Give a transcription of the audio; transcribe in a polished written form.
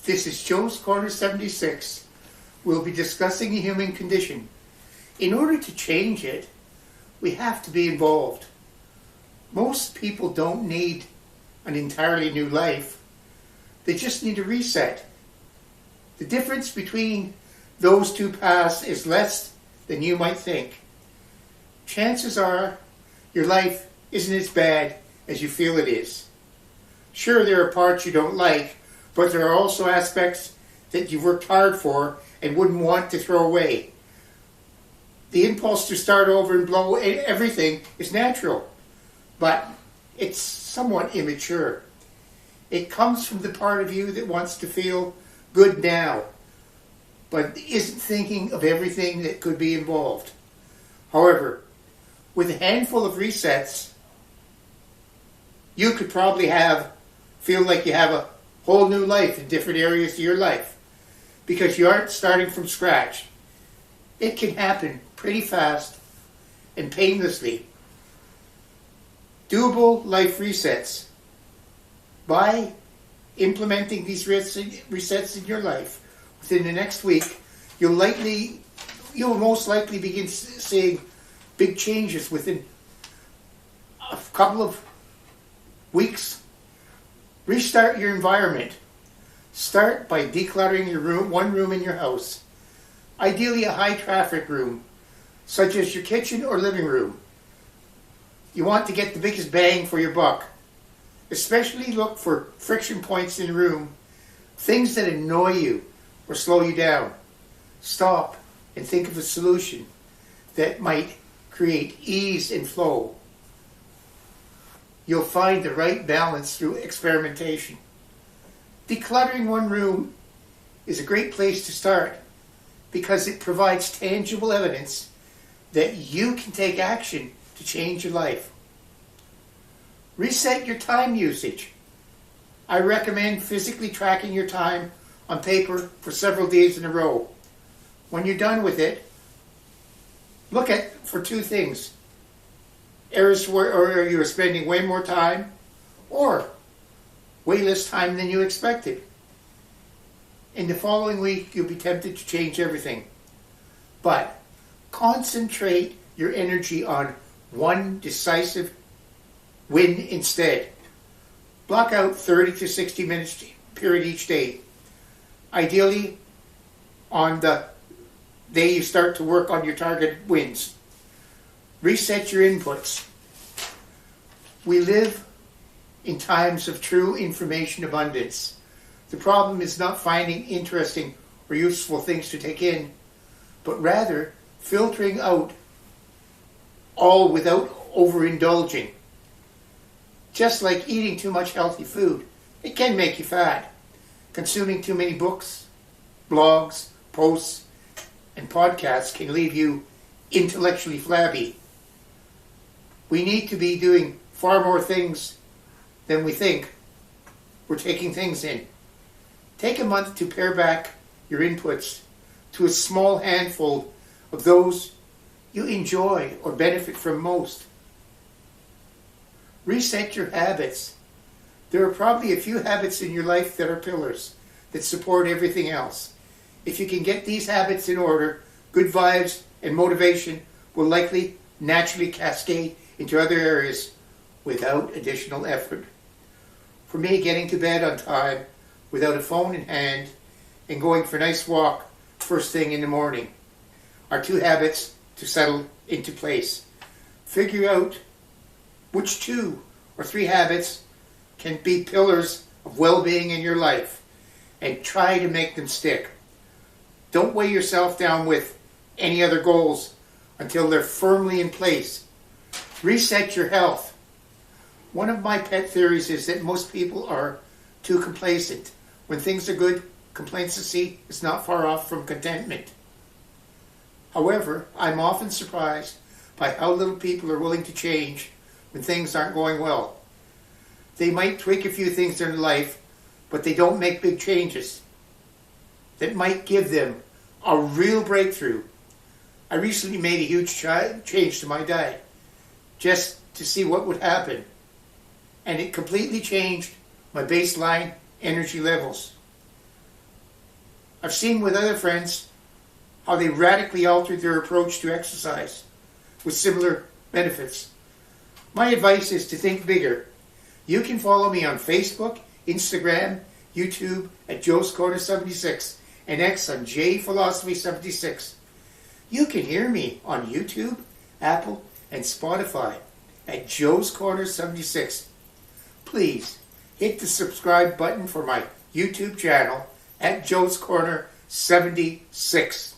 This is Joe's Corner 76. We'll be discussing the human condition. In order to change it, we have to be involved. Most people don't need an entirely new life. They just need a reset. The difference between those two paths is less than you might think. Chances are your life isn't as bad as you feel it is. Sure, there are parts you don't like, but there are also aspects that you've worked hard for and wouldn't want to throw away. The impulse to start over and blow everything is natural, but it's somewhat immature. It comes from the part of you that wants to feel good now, but isn't thinking of everything that could be involved. However, with a handful of resets, you could probably feel like you have a whole new life in different areas of your life because you aren't starting from scratch. It can happen pretty fast and painlessly. Doable life resets. By implementing these resets in your life within the next week, you'll most likely begin seeing big changes within a couple of weeks. Restart your environment. Start by decluttering one room in your house. Ideally a high traffic room, such as your kitchen or living room. You want to get the biggest bang for your buck. Especially look for friction points in the room, things that annoy you or slow you down. Stop and think of a solution that might create ease and flow. You'll find the right balance through experimentation. Decluttering one room is a great place to start because it provides tangible evidence that you can take action to change your life. Reset your time usage. I recommend physically tracking your time on paper for several days in a row. When you're done with it, look for two things. Areas where you're spending way more time or way less time than you expected. In the following week, you'll be tempted to change everything. But concentrate your energy on one decisive win instead. Block out 30 to 60 minutes period each day. Ideally, on the day you start to work on your target wins. Reset your inputs. We live in times of true information abundance. The problem is not finding interesting or useful things to take in, but rather filtering out all without overindulging. Just like eating too much healthy food, it can make you fat. Consuming too many books, blogs, posts, and podcasts can leave you intellectually flabby. We need to be doing far more things than we think we're taking things in. Take a month to pare back your inputs to a small handful of those you enjoy or benefit from most. Reset your habits. There are probably a few habits in your life that are pillars that support everything else. If you can get these habits in order, good vibes and motivation will likely naturally cascade into other areas without additional effort. For me, getting to bed on time without a phone in hand and going for a nice walk first thing in the morning are two habits to settle into place. Figure out which 2 or 3 habits can be pillars of well-being in your life and try to make them stick. Don't weigh yourself down with any other goals until they're firmly in place. Reset your health. One of my pet theories is that most people are too complacent. When things are good, complacency is not far off from contentment. However, I'm often surprised by how little people are willing to change when things aren't going well. They might tweak a few things in their life, but they don't make big changes that might give them a real breakthrough. I recently made a huge change to my diet just to see what would happen, and it completely changed my baseline energy levels. I've seen with other friends how they radically altered their approach to exercise with similar benefits. My advice is to think bigger. You can follow me on Facebook, Instagram, YouTube at Joe's Corner 76 and X on JPhilosophy 76. You can hear me on YouTube, Apple, and Spotify at Joe's Corner 76. Please hit the subscribe button for my YouTube channel at Joe's Corner 76.